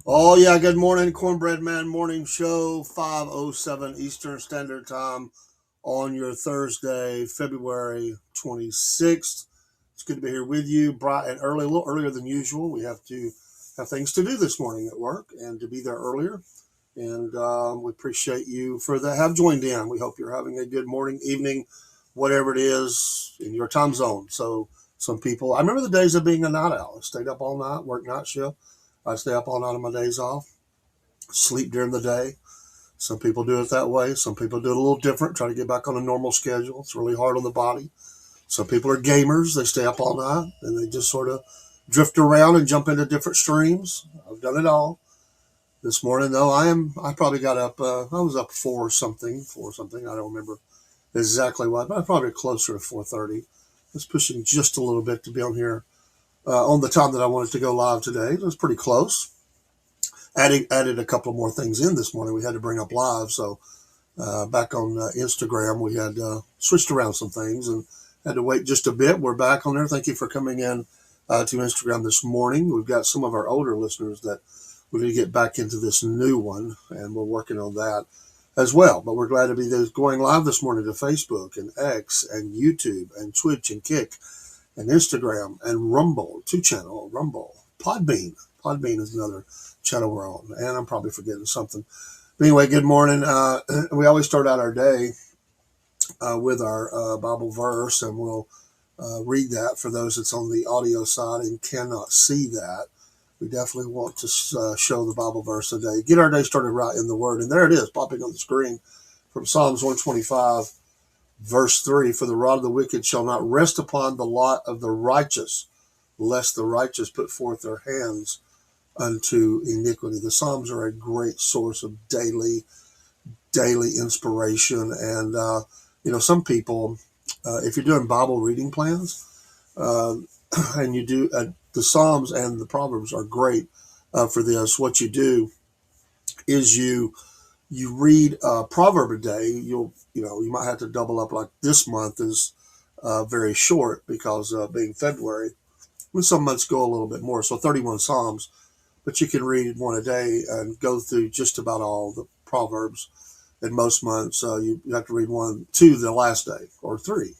Oh yeah, good morning, Cornbread Man Morning Show, 5:07 Eastern Standard Time on your Thursday, February 26th. It's good to be here with you, bright and early, a little earlier than usual. We have things to do this morning at work and to be there earlier. And we appreciate you for that. Have joined in. We hope you're having a good morning, evening, whatever it is in your time zone. So some people, I remember the days of being a night owl. I stayed up all night, worked night shift. I stay up all night on my days off, sleep during the day. Some people do it that way. Some people do it a little different, try to get back on a normal schedule. It's really hard on the body. Some people are gamers. They stay up all night and they just sort of drift around and jump into different streams. I've done it all. This morning, though, I probably got up, I was up four something. I don't remember exactly what, but I'm probably closer to 4:30. I was pushing just a little bit to be on here on the time that I wanted to go live today. It was pretty close. Added a couple more things in this morning. We had to bring up live, so back on Instagram we had switched around some things and had to wait just a bit. We're back on there. Thank you for coming in to Instagram this morning. We've got some of our older listeners that we need to get back into this new one, and we're working on that as well. But we're glad to be going live this morning to Facebook and X and YouTube and Twitch and Kick and Instagram and Rumble, two-channel Rumble, Podbean. Podbean is another channel we're on, and I'm probably forgetting something. But anyway, good morning. We always start out our day with our Bible verse, and we'll read that for those that's on the audio side and cannot see that. We definitely want to show the Bible verse today. Get our day started right in the Word, and there it is, popping on the screen from Psalms 125. Verse 3, for the rod of the wicked shall not rest upon the lot of the righteous, lest the righteous put forth their hands unto iniquity. The Psalms are a great source of daily inspiration. And, some people, if you're doing Bible reading plans, and you do the Psalms and the Proverbs are great for this. What you do is you read a proverb a day. You might have to double up. Like this month is very short because being February, when some months go a little bit more. So 31 Psalms, but you can read one a day and go through just about all the proverbs. In most months, you have to read two the last day or three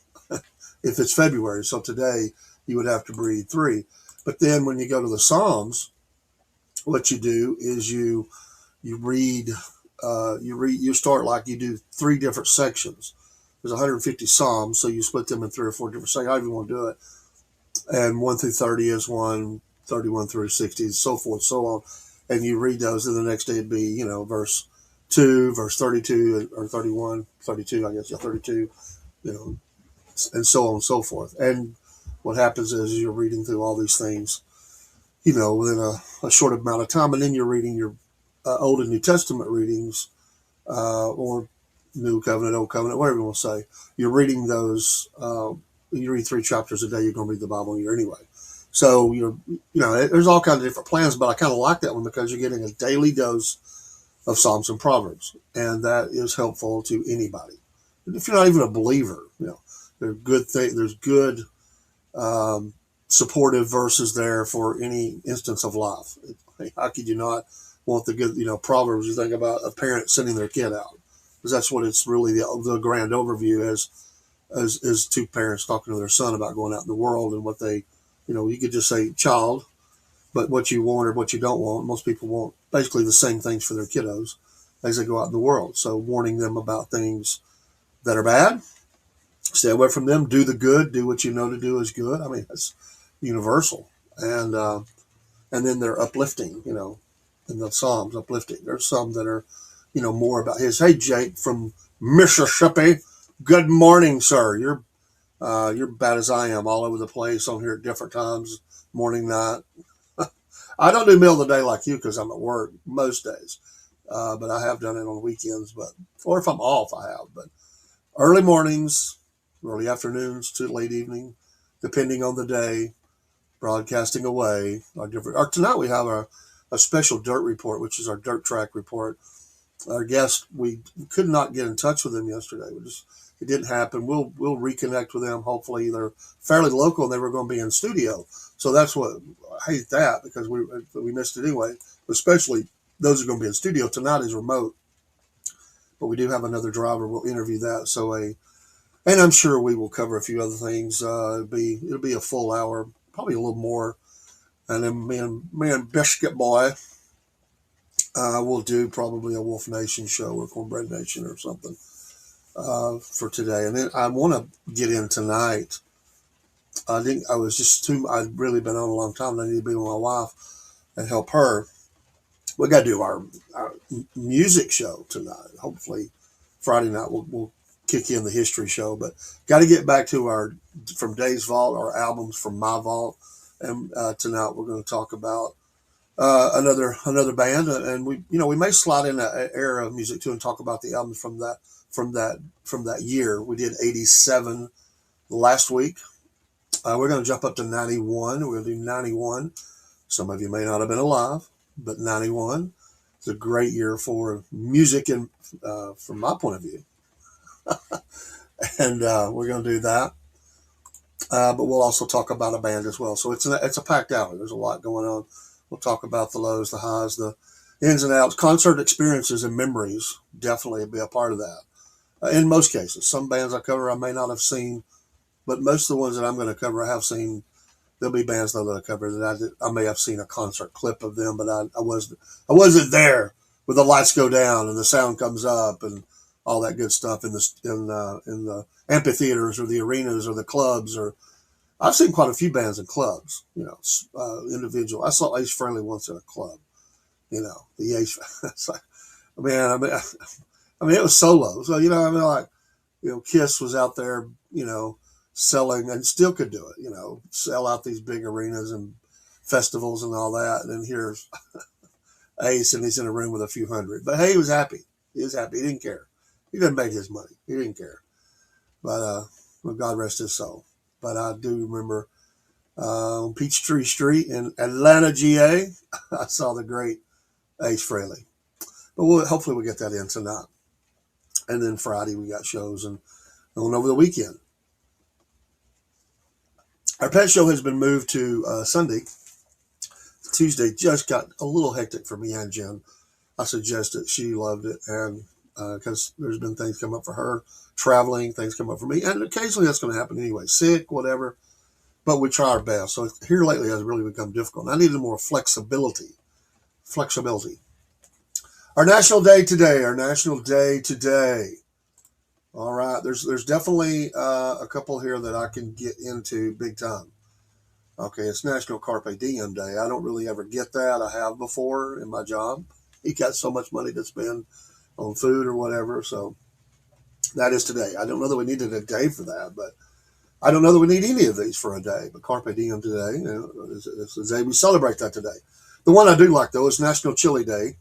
if it's February. So today you would have to read three. But then when you go to the Psalms, what you do is you read you start like you do three different sections. There's 150 Psalms, so you split them in three or four different sections, however you want to do it. And 1 through 30 is one, 31 through 60, so forth, so on. And you read those, and the next day it'd be, verse 2, verse 32, or 31, 32, I guess, yeah, 32, and so on and so forth. And what happens is you're reading through all these things, within a short amount of time, and then you're reading your Old and New Testament readings, or New Covenant, Old Covenant, whatever you want to say. You're reading those. You read 3 chapters a day. You're going to read the Bible in a year anyway. So there's all kinds of different plans, but I kind of like that one because you're getting a daily dose of Psalms and Proverbs, and that is helpful to anybody. If you're not even a believer, there's good there's good supportive verses there for any instance of life. How could you not want the good, Proverbs? You think about a parent sending their kid out, because that's what it's really the grand overview is two parents talking to their son about going out in the world and what they, you could just say child, but what you want or what you don't want. Most people want basically the same things for their kiddos as they go out in the world. So warning them about things that are bad, stay away from them, do the good, do what you know to do is good. I mean, that's universal. And then they're uplifting, in the Psalms, uplifting. There's some that are, more about his. Hey, Jake from Mississippi. Good morning, sir. You're bad as I am, all over the place on here at different times, morning, night. I don't do middle of the day like you because I'm at work most days, but I have done it on weekends. Or if I'm off, I have. But early mornings, early afternoons to late evening, depending on the day, broadcasting away. Tonight we have a special dirt report, which is our dirt track report. Our guest, we could not get in touch with them yesterday. It didn't happen. We'll reconnect with them. Hopefully, they're fairly local and they were going to be in studio. So that's what I hate that because we missed it anyway. especially those who are going to be in studio. Tonight is remote, but we do have another driver. We'll interview that. And I'm sure we will cover a few other things. It'll be a full hour, probably a little more. And then me and Biscuit Boy will do probably a Wolf Nation show or Cornbread Nation or something for today. And then I want to get in tonight. I think I was just too. I've really been on a long time. I need to be with my wife and help her. We got to do our music show tonight. Hopefully, Friday night we'll kick in the history show. But got to get back to our from Dave's Vault, our albums from my vault, and tonight we're going to talk about another band, and we may slide in an era of music too and talk about the albums from that year. We did 87 last week. We're going to jump up to 91. We're going to do 91. Some of you may not have been alive, but 91 is a great year for music, and from my point of view. And we're going to do that. But we'll also talk about a band as well. So it's a packed hour. There's a lot going on. We'll talk about the lows, the highs, the ins and outs, concert experiences and memories. Definitely be a part of that. In most cases, some bands I cover I may not have seen, but most of the ones that I'm going to cover I have seen. There'll be bands though that I cover that I may have seen a concert clip of them, but I wasn't there where the lights go down and the sound comes up and all that good stuff in the amphitheaters or the arenas or the clubs. Or I've seen quite a few bands in clubs, individual. I saw Ace Frehley once in a club, the Ace. It's like, it was solo. So, Kiss was out there, selling and still could do it, sell out these big arenas and festivals and all that. And then here's Ace and he's in a room with a few hundred. But hey, he was happy. He was happy. He didn't care. He didn't make his money. He didn't care. But God rest his soul. But I do remember on Peachtree Street in Atlanta, GA, I saw the great Ace Frehley. But hopefully we'll get that in tonight. And then Friday we got shows and going over the weekend. Our pet show has been moved to Sunday. Tuesday just got a little hectic for me and Jen. I suggested, she loved it, and because there's been things come up for her, traveling, things come up for me, and occasionally that's going to happen anyway, sick, whatever, but we try our best. So here lately has really become difficult. I needed more flexibility. Our national day today. All right, there's definitely a couple here that I can get into big time. Okay, it's National Carpe Diem Day. I don't really ever get that. I have before in my job. You got so much money to spend on food or whatever, so that is today. I don't know that we needed a day for that, but I don't know that we need any of these for a day. But Carpe Diem today, it's the day we celebrate that today. The one I do like, though, is National Chili Day.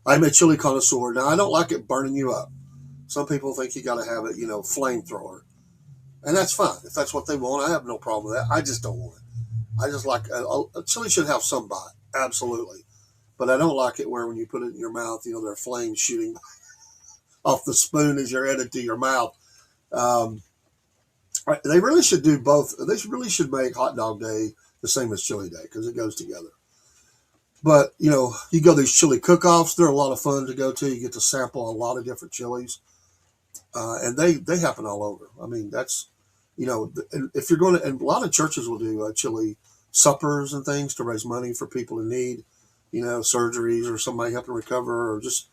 I'm a chili connoisseur. Now, I don't like it burning you up. Some people think you got to have it, flamethrower. And that's fine. If that's what they want, I have no problem with that. I just don't want it. I just like a chili should have some bite. Absolutely. But I don't like it where when you put it in your mouth, there are flames shooting off the spoon as you're headed to your mouth. They really should do both. They really should make Hot Dog Day the same as Chili Day because it goes together. But, you go to these chili cook-offs. They're a lot of fun to go to. You get to sample a lot of different chilies. And they happen all over. I mean, that's, if you're going to, and a lot of churches will do chili suppers and things to raise money for people in need, surgeries or somebody helping recover or just,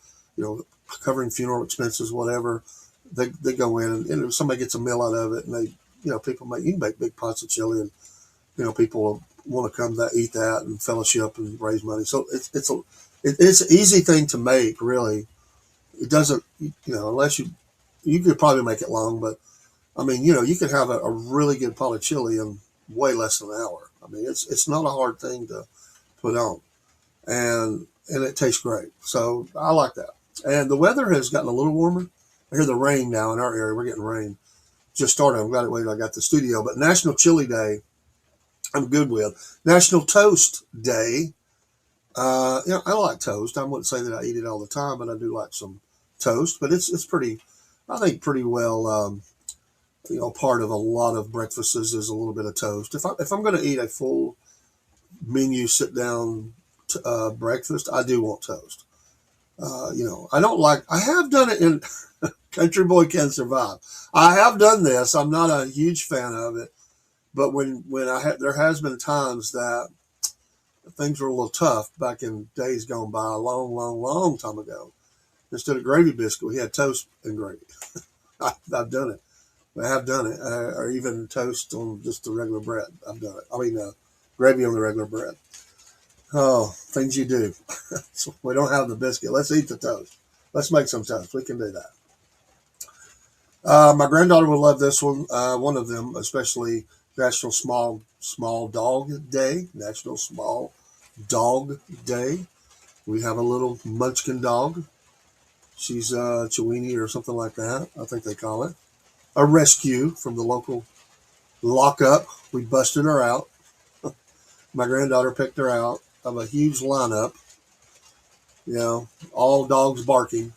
covering funeral expenses, whatever. They go in and if somebody gets a meal out of it and they, you can make big pots of chili and, people want to come eat that and fellowship and raise money. So it's an easy thing to make, really. It doesn't, unless you could probably make it long, but I mean, you could have a really good pot of chili in way less than an hour. I mean, it's not a hard thing to put on, and it tastes great. So I like that. And the weather has gotten a little warmer. I hear the rain now in our area. We're getting rain. Just started. I'm glad to wait till I got the studio. But National Chili Day, I'm good with. National Toast Day. I like toast. I wouldn't say that I eat it all the time, but I do like some toast. But it's pretty, I think, pretty well, part of a lot of breakfasts is a little bit of toast. If I'm going to eat a full menu, sit down, breakfast, I do want toast. I don't like. I have done it in Country Boy Can Survive. I have done this. I'm not a huge fan of it, but when there has been times that things were a little tough back in days gone by, a long, long, long time ago. Instead of gravy biscuit, we had toast and gravy. I've done it. I have done it, or even toast on just the regular bread. I've done it. I mean, gravy on the regular bread. Oh, things you do. So we don't have the biscuit. Let's eat the toast. Let's make some toast. We can do that. My granddaughter will love this one. One of them, especially National Small Dog Day. National Small Dog Day. We have a little Munchkin dog. She's a Chiweenie or something like that. I think they call it a rescue from the local lockup. We busted her out. My granddaughter picked her out of a huge lineup. All dogs barking.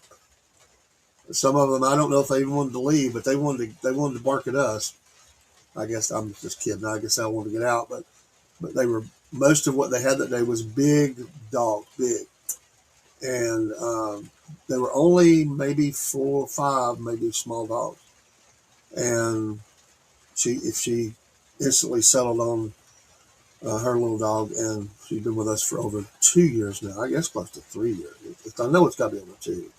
Some of them, I don't know if they even wanted to leave, but they wanted to bark at us. I guess I'm just kidding. I guess I wanted to get out, but they were, most of what they had that day was big dogs, big, and there were only maybe 4 or 5, maybe small dogs, and she instantly settled on her little dog, and she's been with us for over 2 years now. I guess close to 3 years. I know it's got to be over 2.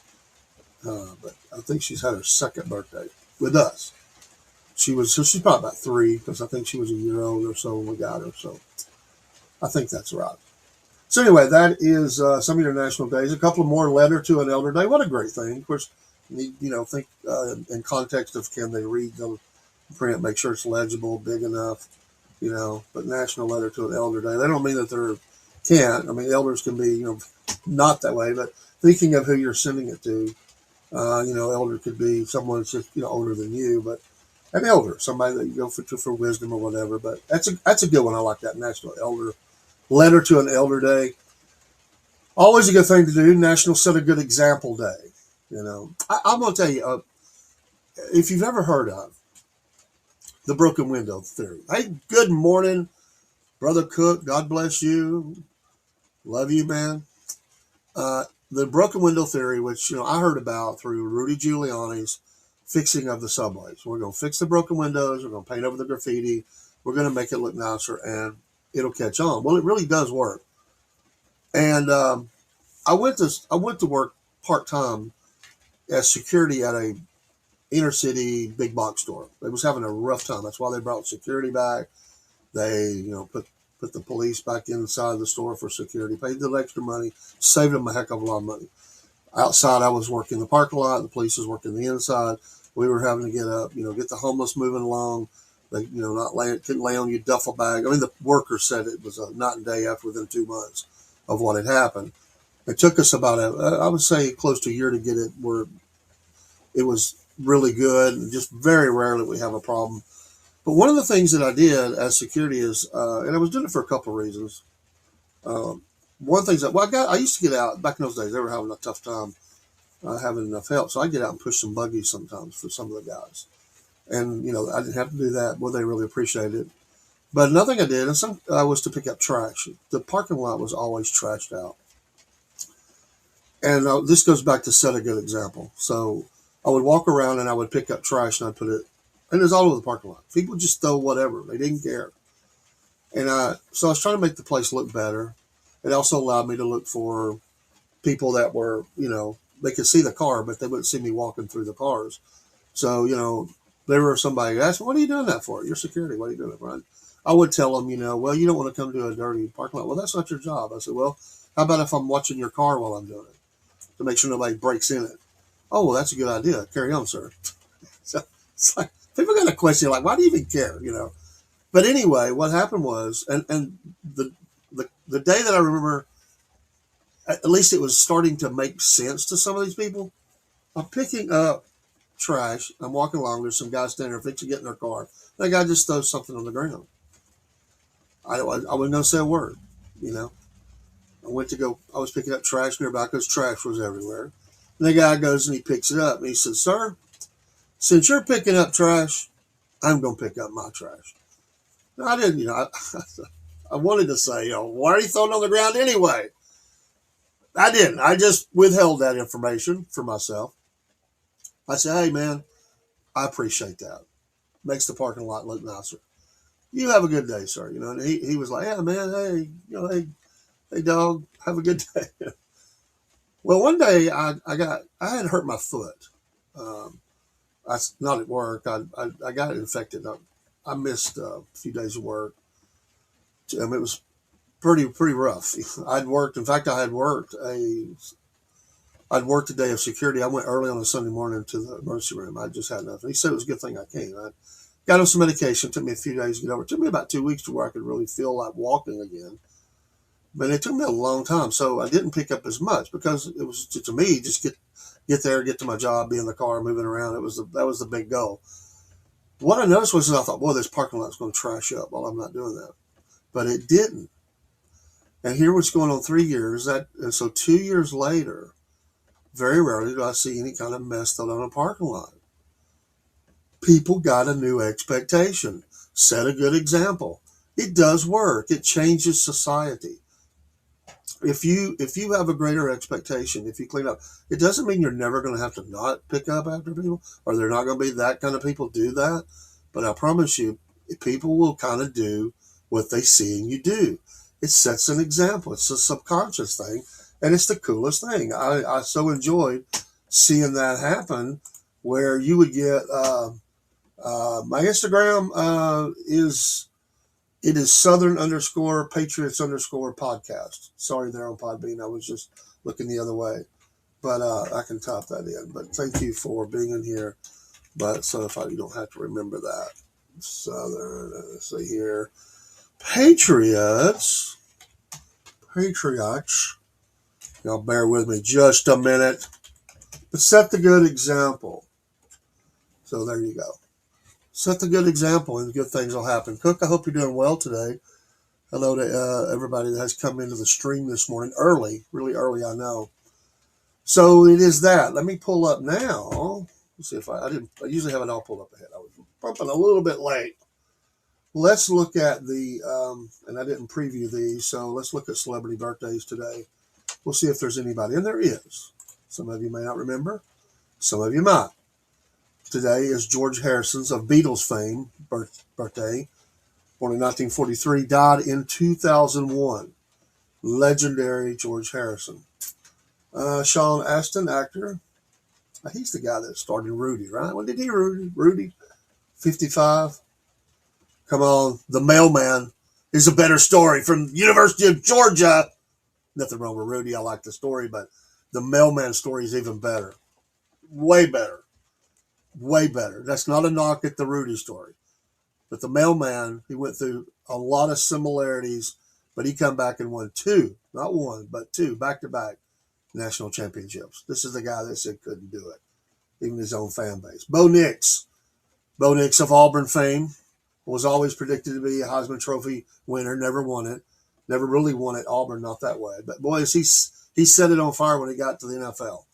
But I think she's had her second birthday with us. She's probably about 3, because I think she was a year old or so when we got her. So I think that's right. So anyway, that is some international days. A couple more. Letter to an Elder Day. What a great thing. Of course, think in context of, can they read the print, make sure it's legible, big enough, but National Letter to an Elder Day. They don't mean that they're can't. I mean, elders can be, not that way, but thinking of who you're sending it to. Elder could be someone that's just, older than you, but an elder, somebody that you go for wisdom or whatever. But that's a good one. I like that. National Elder Letter to an Elder Day. Always a good thing to do. National Set a Good Example Day. I'm going to tell you, if you've ever heard of the broken window theory. Hey, good morning, Brother Cook. God bless you. Love you, man. The broken window theory, which I heard about through Rudy Giuliani's fixing of the subways. We're going to fix the broken windows. We're going to paint over the graffiti. We're going to make it look nicer, and it'll catch on. Well, it really does work. And I went to work part time as security at a inner city big box store. They was having a rough time. That's why they brought security back. They put the police back inside the store for security, paid the extra money, saved them a heck of a lot of money. Outside, I was working the parking lot, the police was working the inside. We were having to get up, get the homeless moving along. They, couldn't lay on you duffel bag. I mean, the workers said it was a night and day after within 2 months of what had happened. It took us about I would say close to a year to get it where it was really good. And just very rarely we have a problem. But one of the things that I did as security is, and I was doing it for a couple of reasons. One thing I used to get out back in those days. They were having a tough time having enough help, so I get out and push some buggies sometimes for some of the guys. And I didn't have to do that. Well, they really appreciated it. But another thing I did, was to pick up trash. The parking lot was always trashed out, and this goes back to set a good example. So I would walk around and I would pick up trash and I'd put it. And it was all over the parking lot. People just throw whatever. They didn't care. And so I was trying to make the place look better. It also allowed me to look for people that were, they could see the car, but they wouldn't see me walking through the cars. So, there were somebody who asked me, what are you doing that for? You're security. What are you doing that for? I would tell them, well, you don't want to come to a dirty parking lot. Well, that's not your job. I said, well, how about if I'm watching your car while I'm doing it to make sure nobody breaks in it? Oh, well, that's a good idea. Carry on, sir. So it's like, people got a question like, why do you even care? But anyway, what happened was, and the day that I remember, at least it was starting to make sense to some of these people. I'm picking up trash. I'm walking along. There's some guys standing there fixing to get in their car. That guy just throws something on the ground. I wasn't going to say a word. I was picking up trash nearby because trash was everywhere. And the guy goes and he picks it up. And he says, sir, since you're picking up trash, I'm going to pick up my trash. Now, I didn't, I wanted to say, why are you throwing it on the ground anyway? I didn't. I just withheld that information for myself. I said, hey, man, I appreciate that. Makes the parking lot look nicer. You have a good day, sir. You know, and he was like, yeah, man, hey, hey, dog, have a good day. Well, one day I had hurt my foot. Um, I not at work. I got infected. I missed a few days of work. It was pretty rough. I'd worked. In fact, I'd worked a day of security. I went early on a Sunday morning to the emergency room. I just had nothing. He said it was a good thing I came. I got on some medication. It took me a few days to get over. It took me about 2 weeks to where I could really feel like walking again. But it took me a long time, so I didn't pick up as much because it was to me just get there, get to my job, be in the car, moving around. That was the big goal. What I noticed was I thought, boy, this parking lot's going to trash up while I'm not doing that, but it didn't. And here what's going on 3 years. And so 2 years later, very rarely do I see any kind of mess out on a parking lot. People got a new expectation. Set a good example. It does work. It changes society. If you have a greater expectation, if you clean up, it doesn't mean you're never going to have to not pick up after people, or they're not going to be that kind of people do that. But I promise you, people will kind of do what they see and you do. It sets an example. It's a subconscious thing, and it's the coolest thing. I so enjoyed seeing that happen, where you would get my Instagram is Southern _ Patriots _ podcast. Sorry there on Podbean. I was just looking the other way. But I can type that in. But thank you for being in here. But so if you don't have to remember that. Southern, let's see here. Patriots. Y'all bear with me just a minute. But set the good example. So there you go. Set the good example and good things will happen. Cook, I hope you're doing well today. Hello to everybody that has come into the stream this morning early, really early, I know. So it is that. Let me pull up now. Let's see if I usually have it all pulled up ahead. I was bumping a little bit late. Let's look at and I didn't preview these, so let's look at celebrity birthdays today. We'll see if there's anybody, and there is. Some of you may not remember. Some of you might. Today is George Harrison's of Beatles fame birthday. Born in 1943, died in 2001. Legendary George Harrison. Sean Astin, actor. He's the guy that starred in Rudy, right? When did he Rudy? 55. Come on. The Mailman is a better story from University of Georgia. Nothing wrong with Rudy. I like the story, but the Mailman story is even better. Way better. Way better. That's not a knock at the Rudy story. But the Mailman, he went through a lot of similarities, but he come back and won two, not one, but two, back-to-back national championships. This is the guy that said couldn't do it, even his own fan base. Bo Nix of Auburn fame, was always predicted to be a Heisman Trophy winner, never won it, never really won at Auburn, not that way. But boy, he set it on fire when he got to the NFL.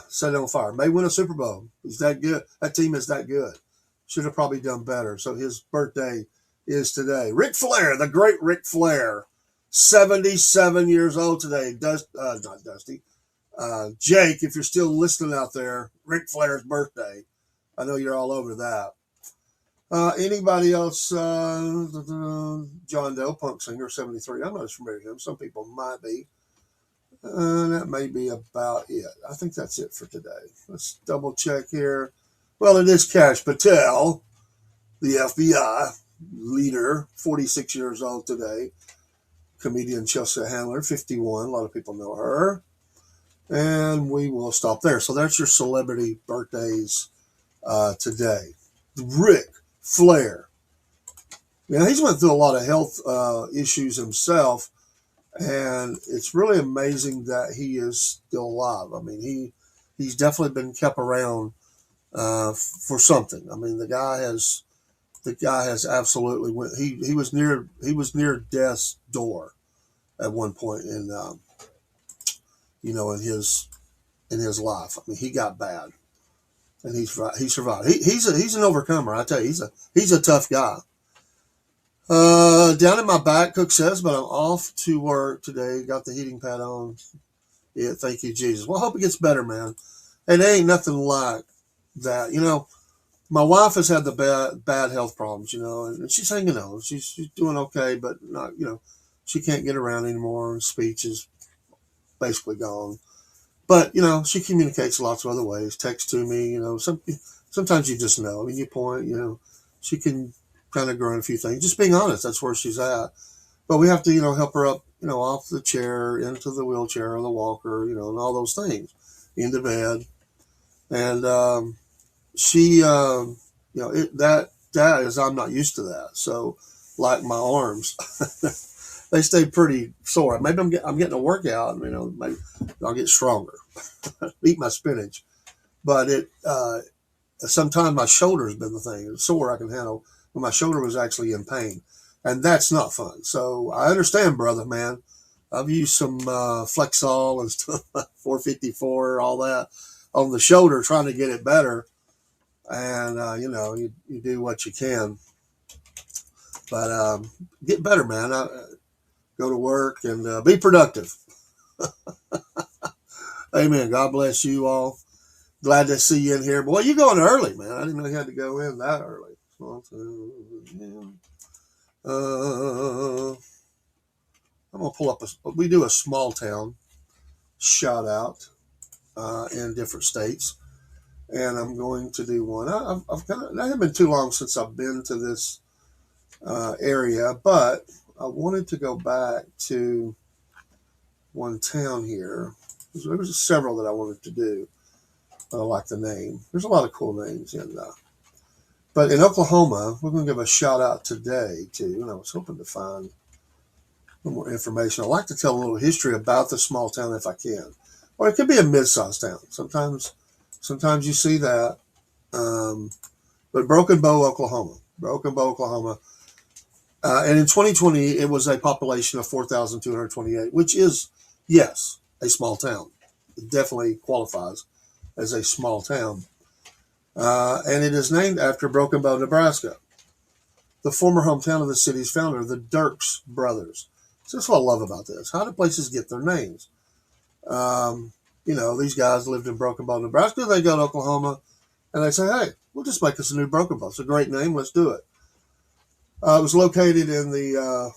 Set it on fire. May win a Super Bowl. He's that good. That team is that good. Should have probably done better. So his birthday is today. Ric Flair, the great Ric Flair, 77 years old today. Not Dusty. Jake, if you're still listening out there, Ric Flair's birthday. I know you're all over that. Anybody else? John Doe, punk singer, 73. I'm not familiar with him. Some people might be. That may be about it. I think that's it for today. Let's double check here. Well, it is Kash Patel, the FBI leader, 46 years old today. Comedian Chelsea Handler, 51. A lot of people know her. And we will stop there. So that's your celebrity birthdays today. Ric Flair. He's went through a lot of health issues himself. And it's really amazing that he is still alive. I mean, he's definitely been kept around for something. I mean, the guy has absolutely went. He was near death's door at one point in in his life. I mean, he got bad, and he survived. He's an overcomer. I tell you, he's a tough guy. Down in my back, Cook says, but I'm off to work today. Got the heating pad on. Yeah, thank you, Jesus. Well, I hope it gets better, man. And there ain't nothing like that. My wife has had the bad health problems, and she's hanging on. She's doing okay, but not, she can't get around anymore. And speech is basically gone. But she communicates lots of other ways. Text to me, sometimes you just know. I mean, you point, she can kind of grow a few things. Just being honest, that's where she's at. But we have to, help her up, off the chair, into the wheelchair or the walker, and all those things, into bed. And she, that is, I'm not used to that. So, like my arms, they stay pretty sore. Maybe I'm getting a workout, maybe I'll get stronger. Eat my spinach. But sometimes my shoulder's been the thing. It's sore I can handle when my shoulder was actually in pain. And that's not fun. So I understand, brother, man. I've used some Flexol and stuff, 454, all that on the shoulder, trying to get it better. And, you do what you can. But get better, man. Go to work and be productive. Amen. God bless you all. Glad to see you in here. Boy, you going early, man. I didn't know you had to go in that early. I'm going to pull up we do a small town shout out in different states. And I'm going to do one. It hasn't been too long since I've been to this area, but I wanted to go back to one town here. There was several that I wanted to do. I like the name. There's a lot of cool names but in Oklahoma, we're going to give a shout out today to, and I was hoping to find a little more information. I like to tell a little history about the small town if I can. Or it could be a mid-sized town. Sometimes you see that. But Broken Bow, Oklahoma. And in 2020, it was a population of 4,228, which is, yes, a small town. It definitely qualifies as a small town. And it is named after Broken Bow, Nebraska, the former hometown of the city's founder, the Dirks brothers. So that's what I love about this. How do places get their names? These guys lived in Broken Bow, Nebraska. They go to Oklahoma, and they say, hey, we'll just make us a new Broken Bow. It's a great name. Let's do it. It was located in the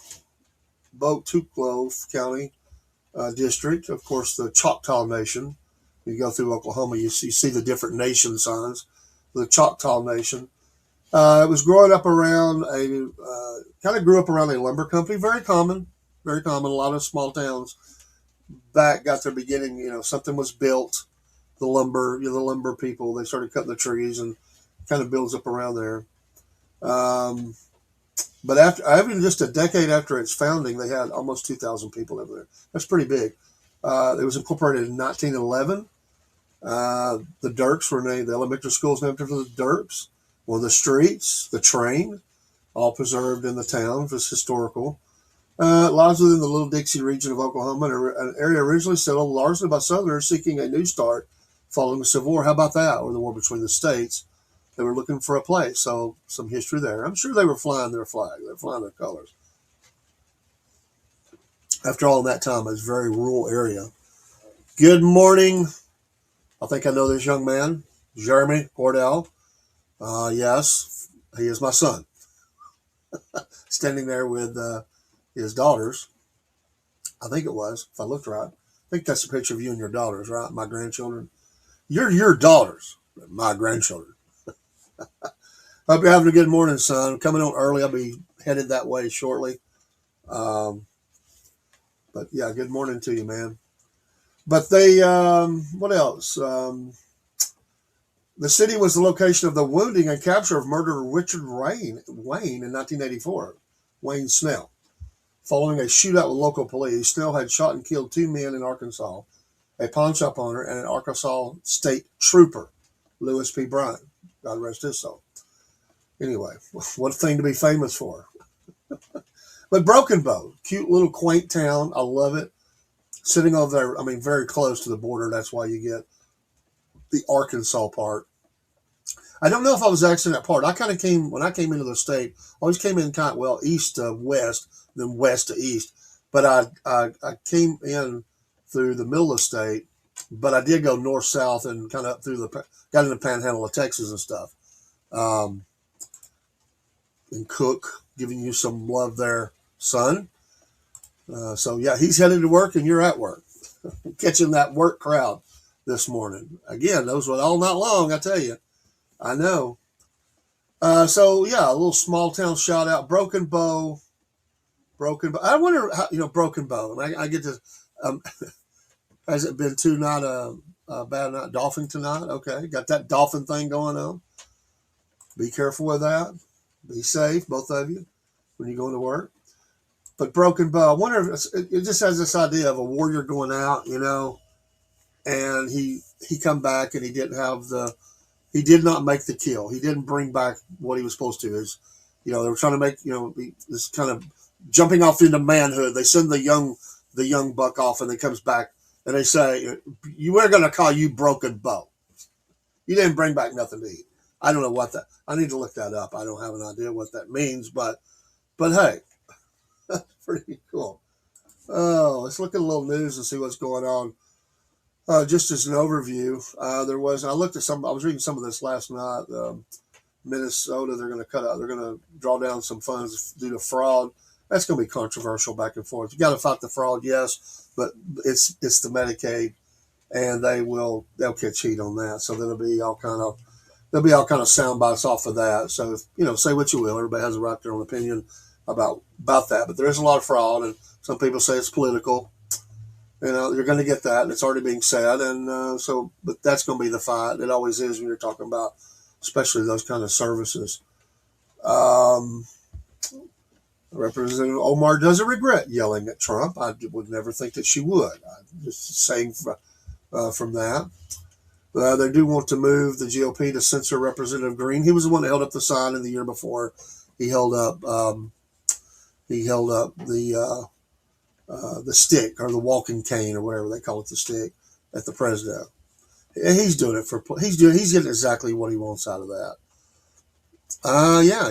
Botuclo County district. Of course, the Choctaw Nation. You go through Oklahoma, you see the different nation signs. The Choctaw Nation. It was growing up around grew up around a lumber company. Very common. A lot of small towns back got their beginning. Something was built. The lumber people, they started cutting the trees and kind of builds up around there. But even just a decade after its founding, they had almost 2,000 people living there. That's pretty big. It was incorporated in 1911. The Dirks were named, the elementary school is named after the Dirks. Well, the streets, the train, all preserved in the town. It was historical. It lies within the Little Dixie region of Oklahoma, an area originally settled largely by Southerners seeking a new start following the Civil War. How about that? Or the war between the states. They were looking for a place. So some history there. I'm sure they were flying their flag. They were flying their colors. After all that time, it's a very rural area. Good morning. I think I know this young man, Jeremy Cordell. Yes, he is my son. Standing there with his daughters. I think it was, if I looked right. I think that's a picture of you and your daughters, right? My grandchildren. You're your daughters, my grandchildren. Hope you're having a good morning, son. Coming on early. I'll be headed that way shortly. But yeah, good morning to you, man. But they, what else? The city was the location of the wounding and capture of murderer Richard Wayne in 1984. Wayne Snell. Following a shootout with local police, Snell had shot and killed 2 men in Arkansas, a pawn shop owner and an Arkansas state trooper, Lewis P. Bryant. God rest his soul. Anyway, what a thing to be famous for. But Broken Bow, cute little quaint town. I love it. Sitting over there, very close to the border. That's why you get the Arkansas part. I don't know if I was actually in that part. I kind of came when I came into the state. I always came in kind of east to west, then west to east. But I came in through the middle of the state, but I did go north south and kind of up through got in the panhandle of Texas and stuff. Um, and Cook, giving you some love there, son. So yeah, he's headed to work and you're at work, catching that work crowd this morning. Again, those were all night long. I tell you, I know. So yeah, a little small town shout out, Broken Bow, Broken Bow. I wonder how Broken Bow. I get to. Um, has it been too not a bad night? Dolphin tonight? Okay, got that dolphin thing going on. Be careful with that. Be safe, both of you, when you go to work. But Broken Bow, I wonder if it just has this idea of a warrior going out, and he come back and he did not make the kill. He didn't bring back what he was supposed to. They were trying to make this kind of jumping off into manhood. They send the young buck off, and he comes back and they say, "We're going to call you Broken Bow. You didn't bring back nothing to eat." I don't know what that. I need to look that up. I don't have an idea what that means, but hey, that's pretty cool. Oh, let's look at a little news and see what's going on. Just as an overview, I looked at I was reading some of this last night. Minnesota, they're going to cut out, they're going to draw down some funds due to fraud. That's going to be controversial back and forth. You got to fight the fraud, yes, but it's the Medicaid, and they'll catch heat on that. So there'll be all kind of sound bites off of that. So say what you will, everybody has a right to their own opinion about that. But there is a lot of fraud, and some people say it's political. You're going to get that, and it's already being said, and but that's going to be the fight. It always is when you're talking about, especially those kind of services. Representative Omar doesn't regret yelling at Trump. I would never think that she would. I'm just saying from that. They do want to move the GOP to censor Representative Green. He was the one that held up the sign in the year before. He held up the stick or the walking cane or whatever they call it, the stick at the president. And he's doing it he's getting exactly what he wants out of that. Yeah,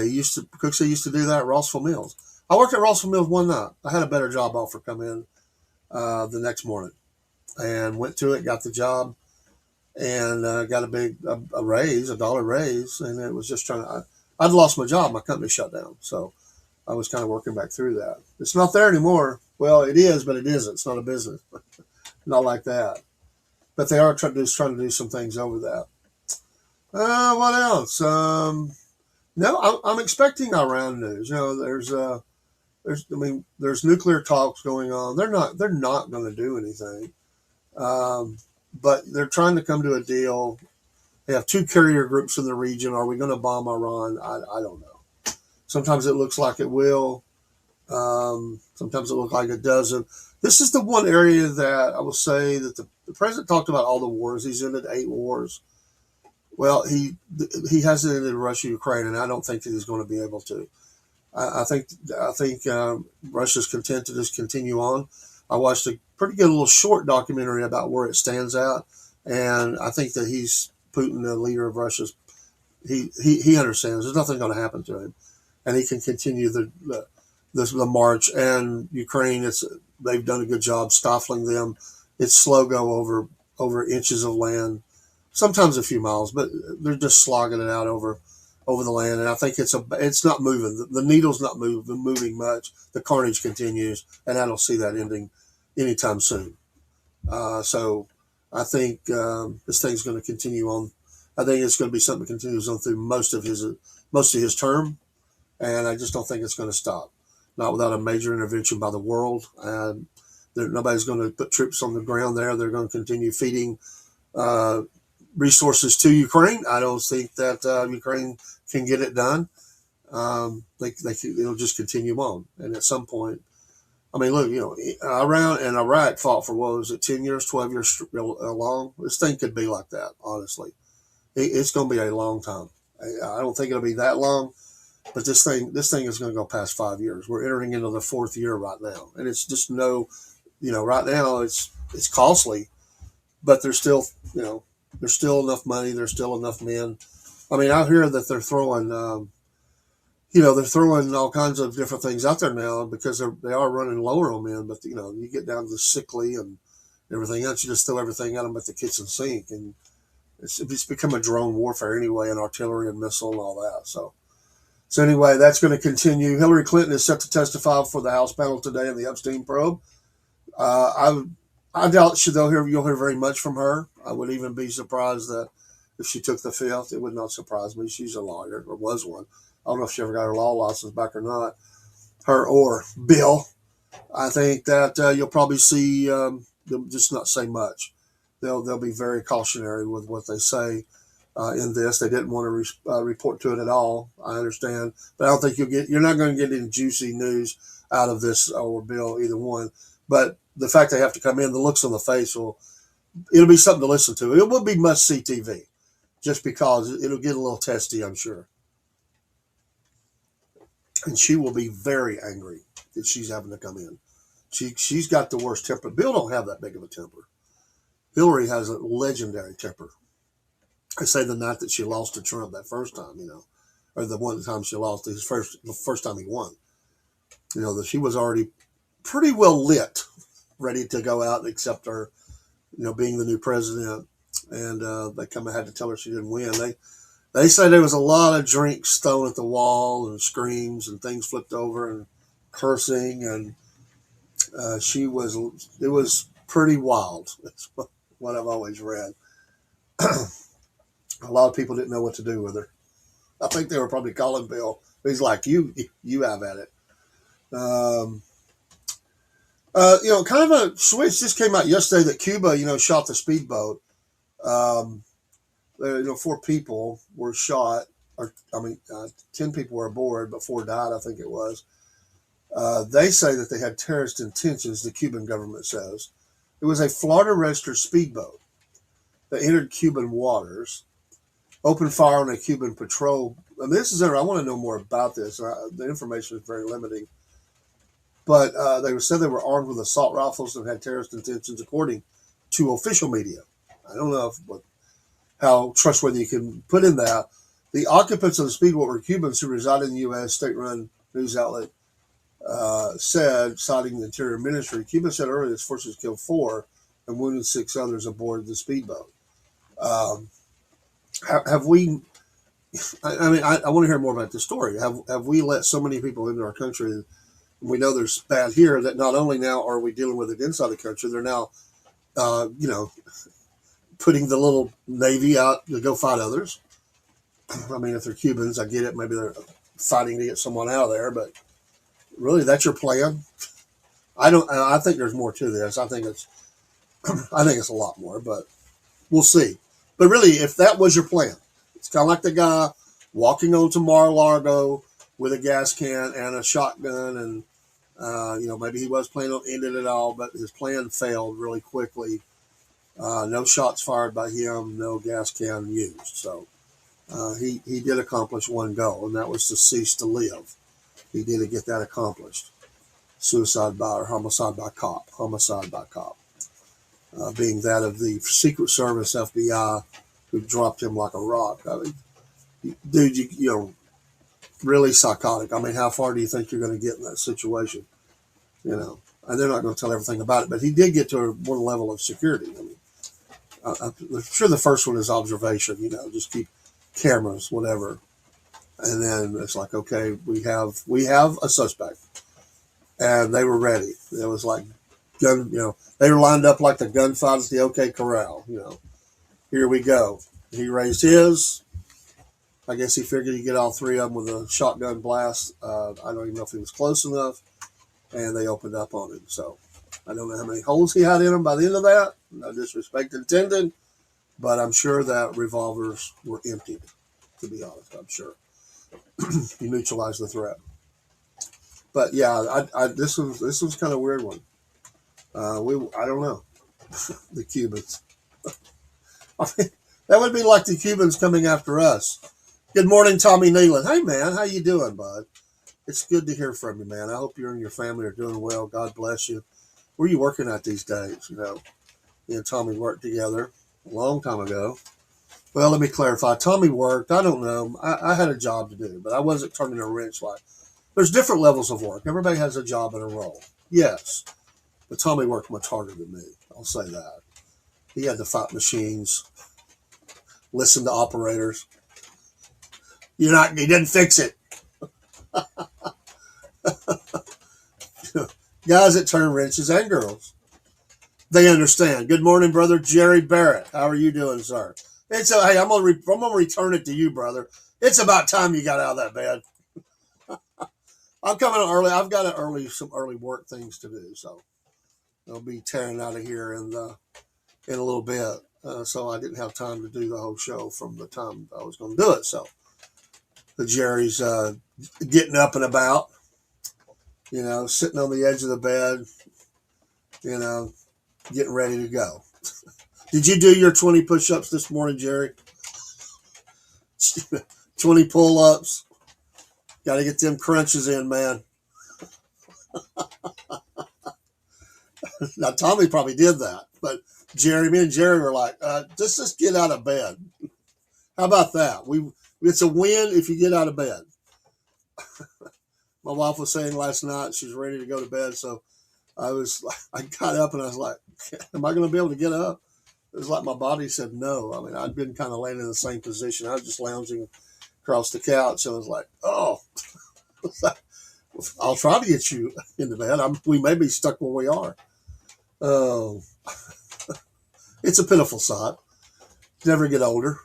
Cooksey used to do that at Rossville Mills. I worked at Rossville Mills one night. I had a better job offer come in the next morning, and went to it, got the job, and got a raise, $1 raise, and it was just I'd lost my job. My company shut down, so I was kind of working back through that. It's not there anymore. Well, it is, but it isn't. It's not a business. Not like that. But they are trying to do some things over that. What else? No, I'm expecting Iran news. There's nuclear talks going on. They're not going to do anything. But they're trying to come to a deal. They have two carrier groups in the region. Are we going to bomb Iran? I don't know. Sometimes it looks like it will. Sometimes it looks like it doesn't. This is the one area that I will say that the president talked about all the wars. He's ended 8 wars. Well, he hasn't ended Russia, Ukraine, and I don't think that he's going to be able to. I think Russia's content to just continue on. I watched a pretty good little short documentary about where it stands at, and I think that Putin, the leader of Russia, he understands there's nothing going to happen to him, and he can continue the march. And Ukraine, they've done a good job stifling them. It's slow go over inches of land, sometimes a few miles, but they're just slogging it out over the land. And I think it's not moving. The needle's not moving much. The carnage continues, and I don't see that ending anytime soon. So I think this thing's going to continue on. I think it's going to be something that continues on through most of his term, and I just don't think it's going to stop. Not without a major intervention by the world. Nobody's going to put troops on the ground there. They're going to continue feeding resources to Ukraine. I don't think that Ukraine can get it done. It'll just continue on. And at some point, I mean, look, Iran and Iraq fought for, 10 years, 12 years long? This thing could be like that, honestly. It's going to be a long time. I don't think it'll be that long, but this thing is going to go past 5 years. We're entering into the 4th year right now. And it's just right now it's costly, but there's still enough money. There's still enough men I mean, I hear that they're throwing, they're throwing all kinds of different things out there now because they are running lower on men. But you get down to the sickly and everything else, you just throw everything at them at the kitchen sink, and it's become a drone warfare anyway, and artillery and missile and all that. So anyway, that's going to continue. Hillary Clinton is set to testify for the House panel today in the Epstein probe. I doubt you'll hear very much from her. I would even be surprised that if she took the fifth, it would not surprise me. She's a lawyer, or was one. I don't know if she ever got her law license back or not. Her or Bill. I think that you'll probably see them just not say much. They'll be very cautionary with what they say in this. They didn't want to report to it at all. I understand, but I don't think you're not going to get any juicy news out of this or Bill, either one. But the fact they have to come in, the looks on the face it'll be something to listen to. It will be must see TV, just because it'll get a little testy, I'm sure. And she will be very angry that she's having to come in. She's got the worst temper. Bill don't have that big of a temper. Hillary has a legendary temper. I say the night that she lost to Trump that first time, or the one time she lost the first time he won, that she was already pretty well lit, ready to go out and accept her, being the new president. And they had to tell her she didn't win. They say there was a lot of drinks thrown at the wall and screams and things flipped over and cursing, and it was pretty wild. That's what I've always read. A lot of people didn't know what to do with her. I think they were probably calling Bill. He's like, you have at it. Kind of a switch just came out yesterday that Cuba, shot the speedboat. 4 people were shot, 10 people were aboard, but 4 died, I think it was. They say that they had terrorist intentions, the Cuban government says. It was a Florida-registered speedboat that entered Cuban waters, opened fire on a Cuban patrol. I want to know more about this. The information is very limiting. But they said they were armed with assault rifles and had terrorist intentions, according to official media. I don't know how trustworthy you can put in that. The occupants of the speedboat were Cubans who reside in the U.S., state-run news outlet said, citing the Interior Ministry. Cuba said earlier its forces killed 4 and wounded 6 others aboard the speedboat. Have we... I want to hear more about this story. Have we let so many people into our country, and we know there's bad here, that not only now are we dealing with it inside the country, they're now, putting the little Navy out to go fight others. I mean, if they're Cubans, I get it. Maybe they're fighting to get someone out of there, but really, that's your plan? I think there's more to this. I think it's a lot more, but we'll see. But really, if that was your plan, it's kind of like the guy walking onto Mar-a-Lago with a gas can and a shotgun, and maybe he was planning on ending it all, but his plan failed really quickly. No shots fired by him, no gas can used. So he did accomplish one goal, and that was to cease to live. He did get that accomplished. Suicide by or homicide by cop. Being that of the Secret Service FBI, who dropped him like a rock. I mean, dude, really psychotic. I mean, how far do you think you're going to get in that situation? And they're not going to tell everything about it, but he did get to one level of security. I mean, I'm sure the first one is observation, just keep cameras, whatever. And then it's like, okay, we have a suspect. And they were ready. It was like they were lined up like the gunfight at the OK Corral, Here we go. He raised his. I guess he figured he'd get all 3 of them with a shotgun blast. I don't even know if he was close enough. And they opened up on him. So I don't know how many holes he had in him by the end of that. No disrespect intended. But I'm sure that revolvers were emptied, to be honest. I'm sure. He neutralized the threat. But yeah, this was kind of a weird one. I don't know. The Cubans. I mean, that would be like the Cubans coming after us. Good morning, Tommy Nealon. Hey, man, how you doing, bud? It's good to hear from you, man. I hope you and your family are doing well. God bless you. Where are you working at these days? Me and Tommy worked together a long time ago. Well, let me clarify. Tommy worked. I don't know. I had a job to do, but I wasn't turning a wrench. Like, there's different levels of work. Everybody has a job and a role. Yes, but Tommy worked much harder than me. I'll say that. He had to fight machines, listen to operators. You're not. He didn't fix it. Guys that turn wrenches and girls, they understand. Good morning, brother Jerry Barrett. How are you doing, sir? Hey, I'm gonna return it to you, brother. It's about time you got out of that bed. I'm coming on early. I've got some early work things to do, so I'll be tearing out of here in a little bit. So I didn't have time to do the whole show from the time I was going to do it. So the Jerry's getting up and about, sitting on the edge of the bed, getting ready to go. Did you do your 20 push-ups this morning, Jerry? 20 pull-ups. Got to get them crunches in, man. Now, Tommy probably did that, but me and Jerry were like, just get out of bed. How about that? It's a win if you get out of bed. My wife was saying last night she's ready to go to bed, so I got up and I was like, am I going to be able to get up? It was like my body said no. I mean, I'd been kind of laying in the same position. I was just lounging across the couch. So I was like, oh, I'll try to get you into bed. We may be stuck where we are. Oh, it's a pitiful sight. Never get older.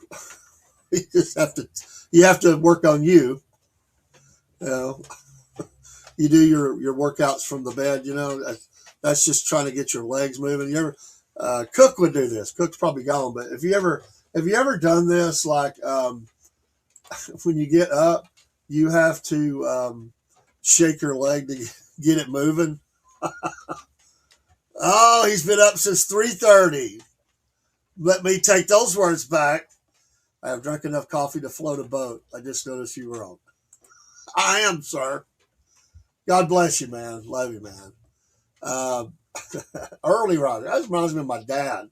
You have to work on you. You do your workouts from the bed. That's just trying to get your legs moving. Cook would do this. Cook's probably gone, but have you ever done this? Like when you get up, you have to shake your leg to get it moving. Oh, he's been up since 3:30. Let me take those words back. I have drunk enough coffee to float a boat. I just noticed you were on. I am, sir. God bless you, man. Love you, man. Early rider. That reminds me of my dad.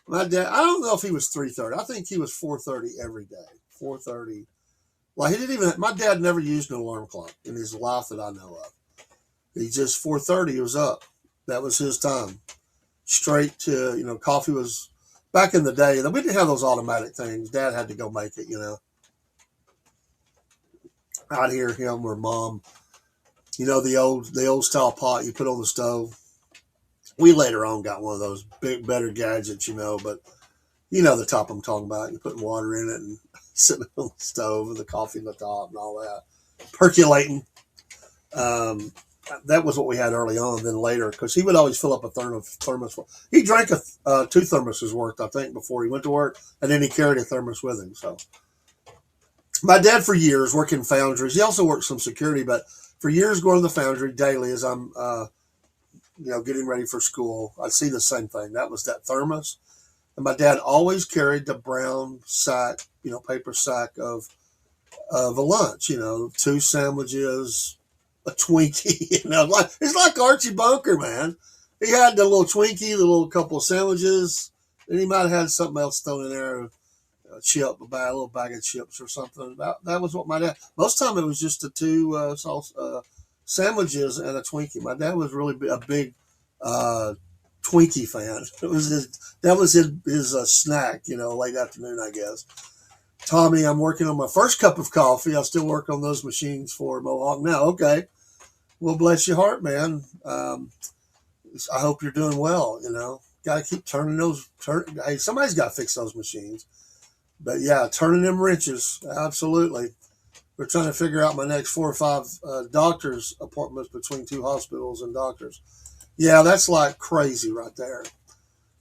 My dad, I don't know if he was 3:30. I think he was 4:30 every day. 4:30. Like my dad never used an alarm clock in his life that I know of. He just 4:30, he was up. That was his time. Straight to, coffee was, back in the day, we didn't have those automatic things. Dad had to go make it, I'd hear him or mom, the old style pot you put on the stove. We later on got one of those better gadgets, but the top I'm talking about. You're putting water in it and sitting on the stove and the coffee on the top and all that. Percolating. That was what we had early on. Then later, because he would always fill up a thermos. He drank 2 thermoses worth, I think, before he went to work, and then he carried a thermos with him. So my dad, for years, worked in foundries. He also worked some security, but for years going to the foundry daily as I'm, getting ready for school, I see the same thing. That was that thermos. And my dad always carried the brown sack, paper sack of a lunch, 2 sandwiches, a Twinkie, it's like Archie Bunker, man. He had the little Twinkie, the little couple of sandwiches, and he might have had something else thrown in there, a little bag of chips or something. That was what my dad, most of the time it was just the 2 sandwiches and a Twinkie. My dad was really a big Twinkie fan. That was his snack, late afternoon, I guess. Tommy, I'm working on my first cup of coffee. I still work on those machines for Mohawk now. Okay. Well, bless your heart, man. I hope you're doing well, Got to keep turning those. Hey, somebody's got to fix those machines. But yeah, turning them wrenches. Absolutely. We're trying to figure out my next 4 or 5 doctor's appointments between 2 hospitals and doctors. Yeah, that's like crazy right there.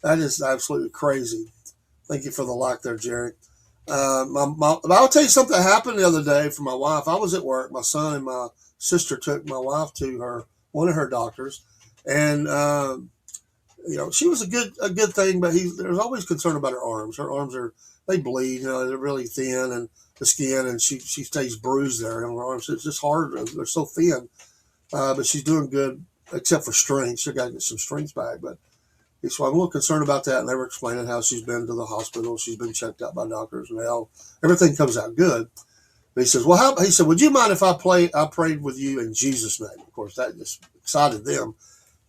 That is absolutely crazy. Thank you for the like there, Jerry. I'll tell you something that happened the other day for my wife. I was at work. My son and my sister took my wife to one of her doctors, and she was a good thing, but there's always concern about her arms. Her arms they bleed. They're really thin, and the skin, and she stays bruised there on her arms. It's just hard. They're so thin, but she's doing good except for strength. She's got to get some strength back, but So I'm a little concerned about that. And they were explaining how she's been to the hospital. She's been checked out by doctors and everything comes out good. But he says, well, he said, would you mind if I prayed with you in Jesus' name? Of course, that just excited them.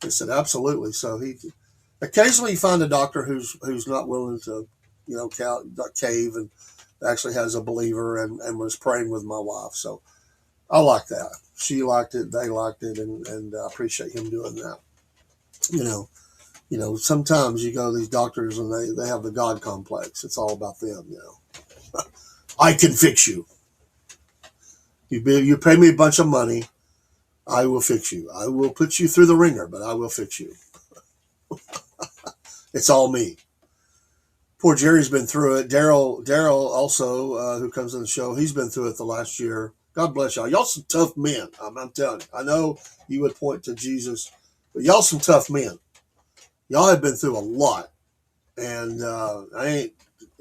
They said, absolutely. So occasionally you find a doctor who's not willing to, cave and actually has a believer and was praying with my wife. So I like that. She liked it. They liked it. And I appreciate him doing that. Sometimes you go to these doctors and they have the God complex. It's all about them, I can fix you. You pay me a bunch of money. I will fix you. I will put you through the ringer, but I will fix you. It's all me. Poor Jerry's been through it. Daryl also, who comes on the show, he's been through it the last year. God bless y'all. Y'all some tough men. I'm telling you. I know you would point to Jesus, but y'all some tough men. Y'all have been through a lot. And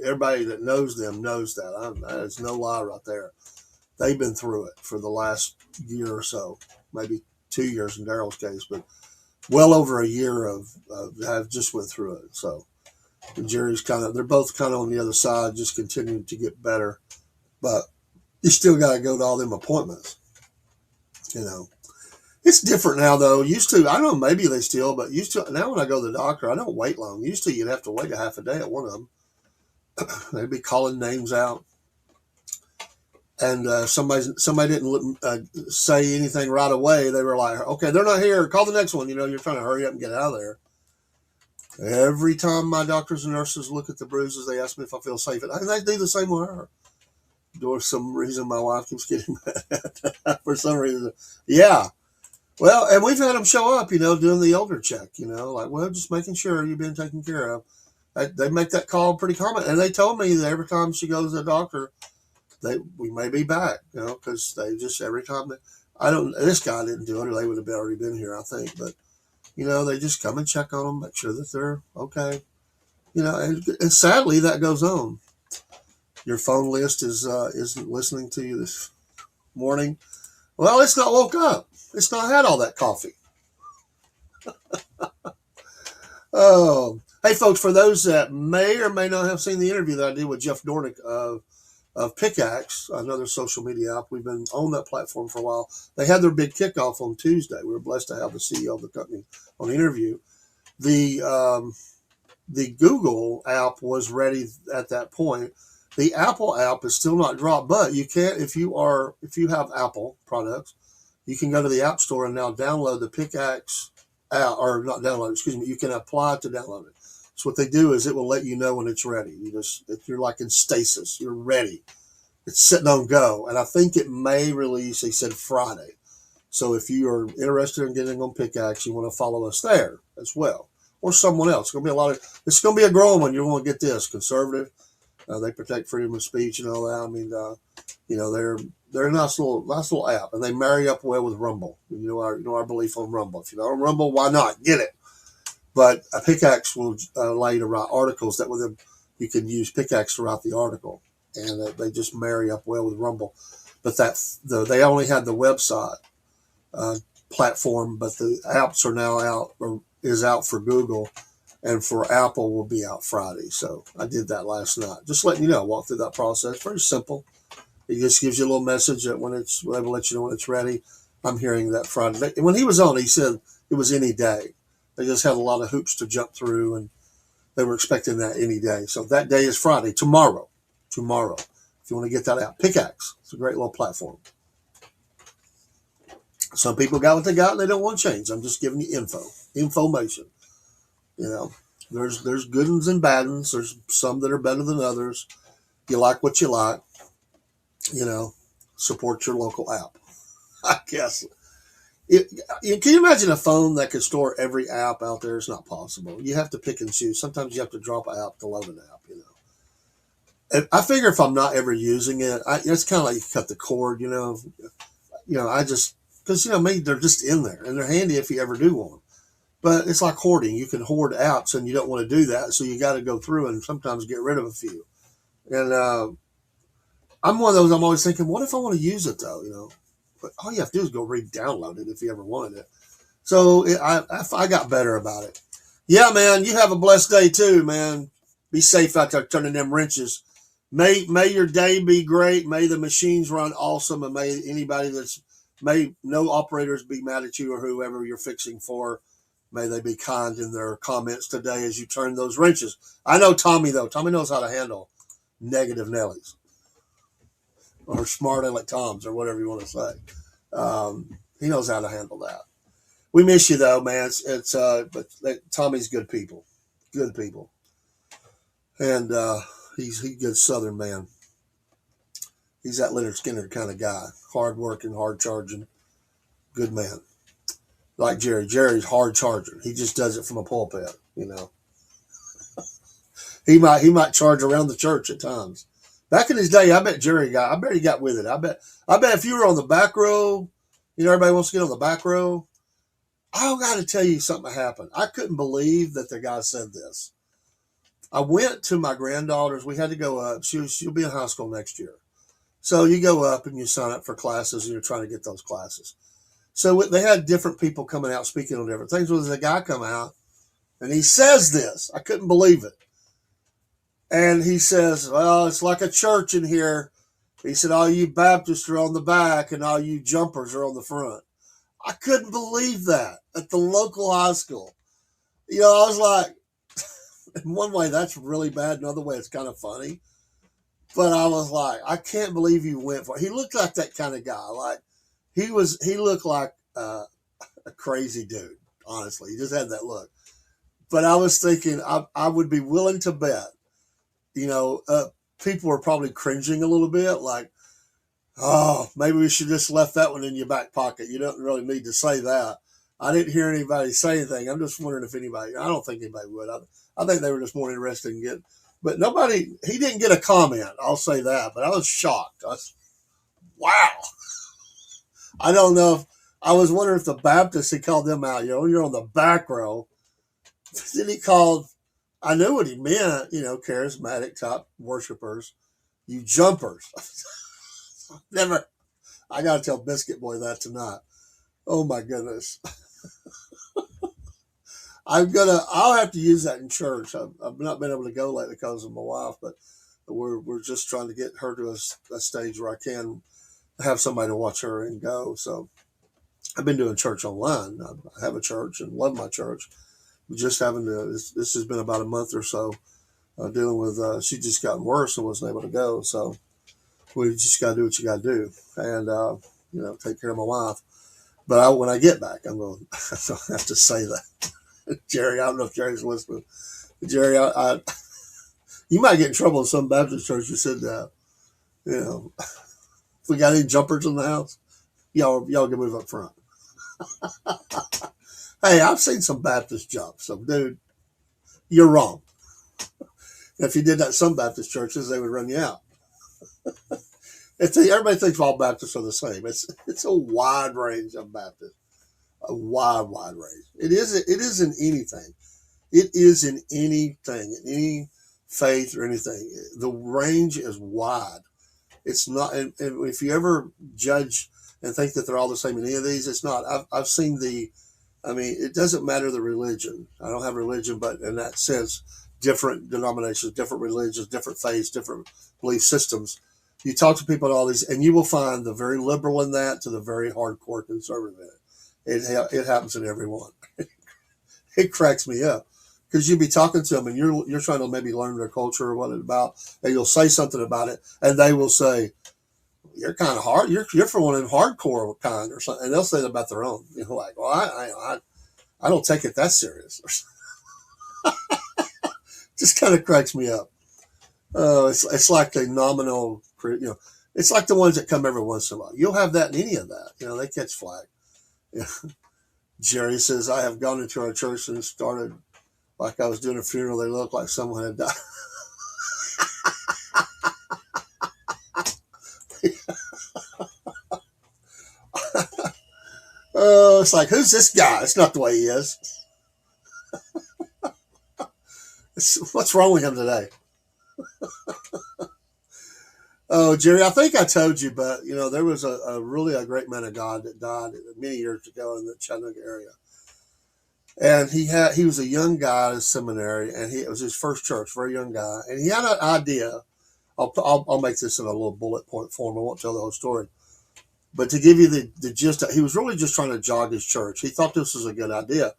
everybody that knows them knows that. That is no lie right there. They've been through it for the last year or so, maybe 2 years in Daryl's case, but well over a year of have just went through it. So Jerry's they're both kind of on the other side, just continuing to get better. But you still got to go to all them appointments. It's different now, though. Used to, I don't know, maybe they still, but now when I go to the doctor, I don't wait long. Used to, you'd have to wait a half a day at one of them. They'd be calling names out. And somebody didn't say anything right away. They were like, okay, they're not here. Call the next one. You're trying to hurry up and get out of there. Every time my doctors and nurses look at the bruises, they ask me if I feel safe. And they do the same with her. For some reason, my wife keeps getting mad. For some reason. Yeah. Well, and we've had them show up, doing the elder check, just making sure you've been taken care of. They make that call pretty common. And they told me that every time she goes to the doctor, we may be back, because they just, every time this guy didn't do it, or they would have already been here, I think. But, they just come and check on them, make sure that they're okay. And sadly that goes on. Your phone list isn't listening to you this morning. Well, it's not woke up. It's not had all that coffee. Oh, hey folks, for those that may or may not have seen the interview that I did with Jeff Dornick of Pickaxe, another social media app. We've been on that platform for a while. They had their big kickoff on Tuesday. We were blessed to have the CEO of the company on the interview. The Google app was ready at that point. The Apple app is still not dropped, but you can, if you have Apple products, you can go to the App Store and now download the Pickaxe app, or not download, excuse me, you can apply to download it. So what they do is it will let you know when it's ready. If you're like in stasis, you're ready. It's sitting on go. And I think it may release, he said, Friday. So if you are interested in getting on Pickaxe, you want to follow us there as well. Or someone else. It's going to be a growing one. You're going to get this. Conservative. They protect freedom of speech and all that. I mean, they're a nice little app, and they marry up well with Rumble. Our belief on Rumble. If you're not on Rumble, why not? Get it. But a Pickaxe will allow you to write articles that with them you can use Pickaxe to write the article, and they just marry up well with Rumble. But they only had the website platform, but the apps are now out, or is out for Google, and for Apple will be out Friday. So I did that last night. Just letting you know, I walked through that process. Very simple. It just gives you a little message that when they will let you know when it's ready. I'm hearing that Friday. When he was on, he said it was any day. They just had a lot of hoops to jump through, and they were expecting that any day. So that day is Friday, tomorrow. If you want to get that out. Pickaxe. It's a great little platform. Some people got what they got, and they don't want to change. I'm just giving you information. There's good ones and bad ones. There's some that are better than others. You like what you like. Support your local app. I guess. Can you imagine a phone that could store every app out there? It's not possible. You have to pick and choose. Sometimes you have to drop an app to load an app, And I figure if I'm not ever using it, it's kind of like you cut the cord, because, maybe they're just in there, and they're handy if you ever do want them. But it's like hoarding. You can hoard apps, and you don't want to do that, so you got to go through and sometimes get rid of a few. And I'm one of those, I'm always thinking, what if I want to use it, though, But all you have to do is go re-download it if you ever wanted it. So I got better about it. Yeah, man, you have a blessed day too, man. Be safe out there turning them wrenches. May your day be great. May the machines run awesome, and may anybody may no operators be mad at you or whoever you're fixing for. May they be kind in their comments today as you turn those wrenches. I know Tommy though. Tommy knows how to handle negative Nellies or smart aleck Toms or whatever you want to say. He knows how to handle that. We miss you though, man. But Tommy's good people, and he's a good Southern man. He's that Leonard Skinner kind of guy, hard working, hard charging, good man. Like Jerry. Jerry's hard charging. He just does it from a pulpit. He might charge around the church at times. Back in his day, I bet I bet he got with it. I bet if you were on the back row, everybody wants to get on the back row. I got to tell you something happened. I couldn't believe that the guy said this. I went to my granddaughter's. We had to go up. She'll be in high school next year. So you go up and you sign up for classes and you're trying to get those classes. So they had different people coming out speaking on different things. Well, there's a guy come out and he says this. I couldn't believe it. And he says, well, it's like a church in here. He said, all you Baptists are on the back and all you jumpers are on the front. I couldn't believe that at the local high school. I was like, in one way, that's really bad. Another way, it's kind of funny. But I was like, I can't believe you went for it. He looked like that kind of guy. Like he looked like a crazy dude. Honestly, he just had that look. But I was thinking, I would be willing to bet. People were probably cringing a little bit, like, oh, maybe we should just left that one in your back pocket. You don't really need to say that. I didn't hear anybody say anything. I'm just wondering if anybody. I don't think anybody would. I think they were just more interested in getting. But nobody. He didn't get a comment. I'll say that. But I was shocked. Wow. I don't know if I was wondering if the Baptists, he called them out. You're on the back row. Then he called. I knew what he meant. Charismatic top worshipers, you jumpers. Never. I got to tell Biscuit Boy that tonight. Oh my goodness. I'll have to use that in church. I've not been able to go lately because of my wife, but we're just trying to get her to a stage where I can have somebody to watch her and go. So I've been doing church online. I have a church and love my church. Just having to, this has been about a month or so dealing with, she just gotten worse and wasn't able to go. So we just got to do what you got to do and, take care of my wife. But when I get back, I'm going to have to say that. Jerry, I don't know if Jerry's listening. Jerry, you might get in trouble in some Baptist church. You said that. If we got any jumpers in the house, y'all can move up front. Hey, I've seen some Baptist jump. So, dude, you're wrong. If you did that at some Baptist churches, they would run you out. Everybody thinks all Baptists are the same. It's a wide range of Baptists. A wide range. It is in anything. It is in anything, in any faith or anything. The range is wide. It's not, and if you ever judge and think that they're all the same in any of these, it's not. I've seen it doesn't matter the religion. I don't have religion, but in that sense, different denominations, different religions, different faiths, different belief systems. You talk to people in all these, and you will find the very liberal in that to the very hardcore conservative in it. It happens in every one. It cracks me up because you'll be talking to them and you're trying to maybe learn their culture or what it's about, and you'll say something about it, and they will say, "You're kind of hard. You're from one of them hardcore kind or something," and they'll say it about their own. Like, well, I don't take it that serious. Just kind of cracks me up. It's like the nominal, it's like the ones that come every once in a while. You'll have that in any of that. They catch flag. Jerry says, I have gone into our church and started like I was doing a funeral. They looked like someone had died. Oh, it's like, who's this guy? It's not the way he is. What's wrong with him today? Oh, Jerry, I think I told you, but there was a really great man of God that died many years ago in the Chattanooga area. And he was a young guy at a seminary, and it was his first church, very young guy, and he had an idea. I'll make this in a little bullet point form. I won't tell the whole story, but to give you the gist, he was really just trying to jog his church. He thought this was a good idea.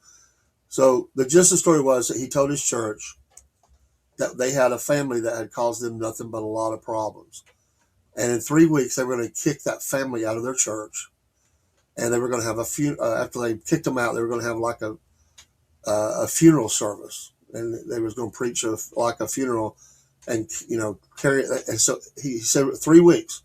So the gist of the story was that he told his church that they had a family that had caused them nothing but a lot of problems, and in 3 weeks they were going to kick that family out of their church, and they were going to have a few. After they kicked them out, they were going to have like a funeral service, and they was going to preach like a funeral, and carry it. And so he said 3 weeks.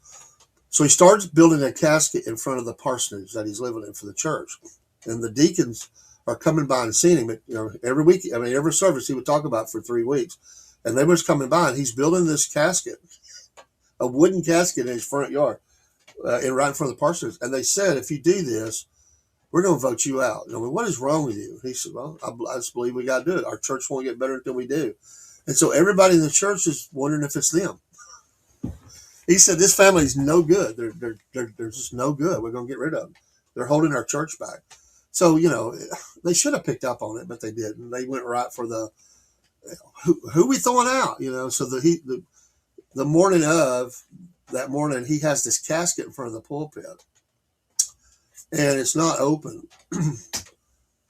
So he starts building a casket in front of the parsonage that he's living in for the church, and the deacons are coming by and seeing him. Every week, every service he would talk about for 3 weeks, and they was coming by, and he's building this casket, a wooden casket in his front yard, right in front of the parsonage. And they said, if you do this, we're going to vote you out. What is wrong with you? He said, well, I just believe we got to do it. Our church won't get better until we do. And so everybody in the church is wondering if it's them. He said, this family's no good. They're just no good. We're going to get rid of them. They're holding our church back. So, they should have picked up on it, but they didn't. They went right for the, who we throwing out? So the morning of that morning, he has this casket in front of the pulpit, and it's not open.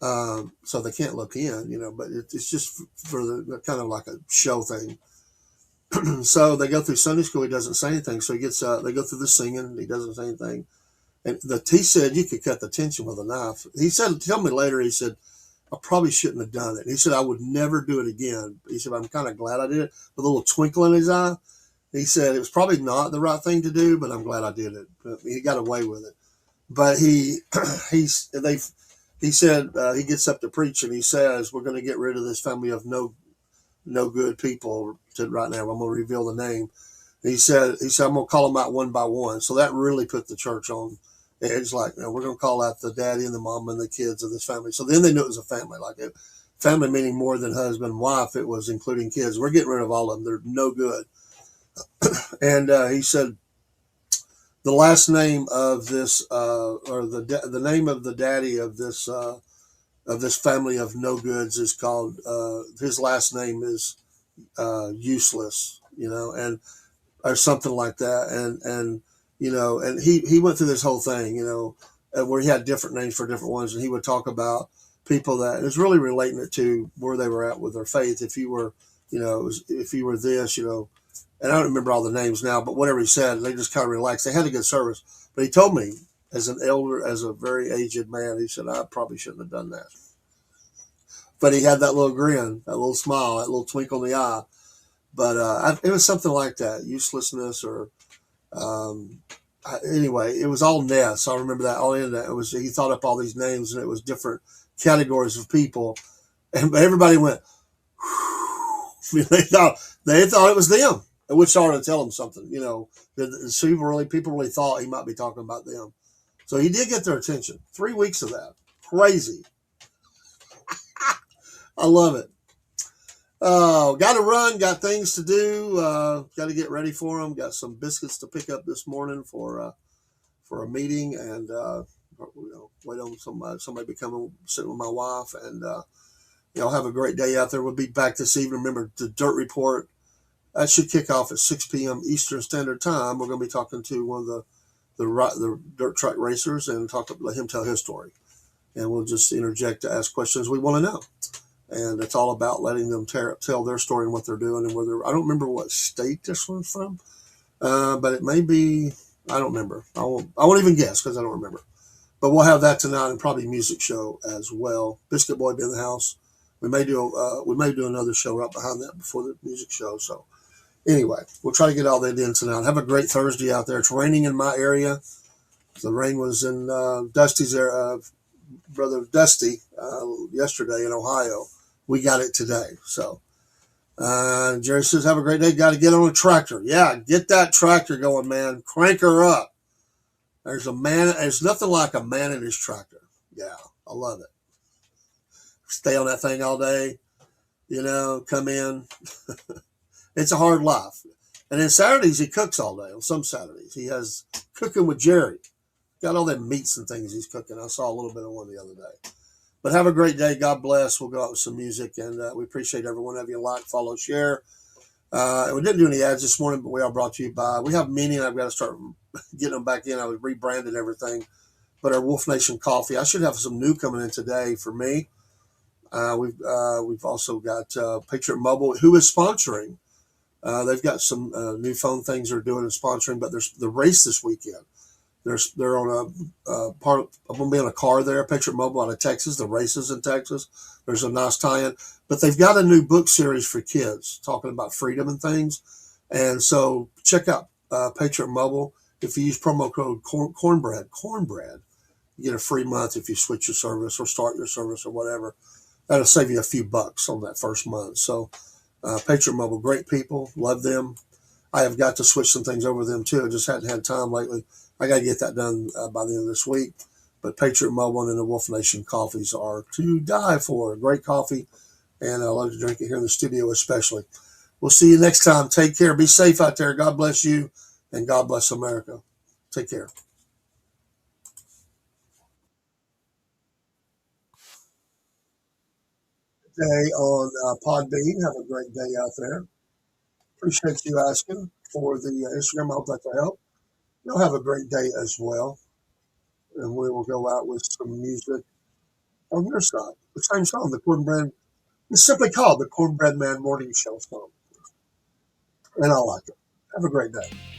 So they can't look in, but it's just for the kind of like a show thing. So they go through Sunday school. He doesn't say anything. So he gets, they go through the singing. He doesn't say anything. And he said, you could cut the tension with a knife. He said, tell me later, he said, I probably shouldn't have done it. He said, I would never do it again. He said, I'm kind of glad I did it. With a little twinkle in his eye. He said, it was probably not the right thing to do, but I'm glad I did it. He got away with it. But he said, he gets up to preach, and he says, we're going to get rid of this family of no good people right now. I'm going to reveal the name. He said, I'm going to call them out one by one. So that really put the church on. It's like, we're going to call out the daddy and the mom and the kids of this family. So then they knew it was a family. Like family meaning more than husband and wife. It was including kids. We're getting rid of all of them. They're no good. And he said, the last name of this, or the name of the daddy of this family of no goods is called, his last name is useless, and or something like that. And he went through this whole thing, where he had different names for different ones, and he would talk about people that it was really relating it to where they were at with their faith. If you were, if you were this, and I don't remember all the names now, but whatever he said, they just kind of relaxed. They had a good service. But he told me, as an elder, as a very aged man, he said, I probably shouldn't have done that. But he had that little grin, that little smile, that little twinkle in the eye. But it was something like that, uselessness or, anyway, it was all ness. I remember that all in that. He thought up all these names, and it was different categories of people. And everybody went, they thought it was them. Which started to tell him something, people really thought he might be talking about them. So he did get their attention. 3 weeks of that. Crazy. I love it. Got to run, got things to do, got to get ready for them. Got some biscuits to pick up this morning for a meeting, and wait on somebody coming, sitting with my wife, and have a great day out there. We'll be back this evening. Remember the Dirt Report. That should kick off at 6 p.m. Eastern Standard Time. We're going to be talking to one of the dirt track racers and let him tell his story. And we'll just interject to ask questions we want to know. And it's all about letting them tell their story and what they're doing and whether I don't remember what state this one's from, but it may be. I don't remember. I won't even guess because I don't remember. But we'll have that tonight and probably a music show as well. Biscuit Boy be in the house. We may do another show right behind that before the music show. So. Anyway, we'll try to get all that in tonight. Have a great Thursday out there. It's raining in my area. The rain was in Dusty's area, brother Dusty, yesterday in Ohio. We got it today. So Jerry says, have a great day. Got to get on a tractor. Yeah, get that tractor going, man. Crank her up. There's nothing like a man in his tractor. Yeah, I love it. Stay on that thing all day. Come in. It's a hard life. And then Saturdays, he cooks all day. On some Saturdays, he has cooking with Jerry. Got all them meats and things he's cooking. I saw a little bit of one the other day. But have a great day. God bless. We'll go out with some music, and we appreciate every one of you. Like, follow, share. We didn't do any ads this morning, but we are brought to you by. We have many, and I've got to start getting them back in. I was rebranded everything, but our Wolf Nation coffee. I should have some new coming in today for me. We've also got Patriot Mobile, who is sponsoring. They've got some new phone things they're doing and sponsoring, but there's the race this weekend. They're on part. I'm gonna be in a car there. Patriot Mobile out of Texas. The races in Texas. There's a nice tie-in, but they've got a new book series for kids talking about freedom and things. And so check out Patriot Mobile. If you use promo code Cornbread, you get a free month if you switch your service or start your service or whatever. That'll save you a few bucks on that first month. So Patriot Mobile, great people, love them. I have got to switch some things over to them too. I just hadn't had time lately. I got to get that done by the end of this week. But Patriot Mobile and the Wolf Nation coffees are to die for. Great coffee, and I love to drink it here in the studio especially. We'll see you next time. Take care. Be safe out there. God bless you, and God bless America. Take care. Day on Podbean. Have a great day out there. Appreciate you asking for the Instagram. I hope that will help. You'll have a great day as well. And we will go out with some music on your side. The same song, the Cornbread. It's simply called the Cornbread Man Morning Show song. And I like it. Have a great day.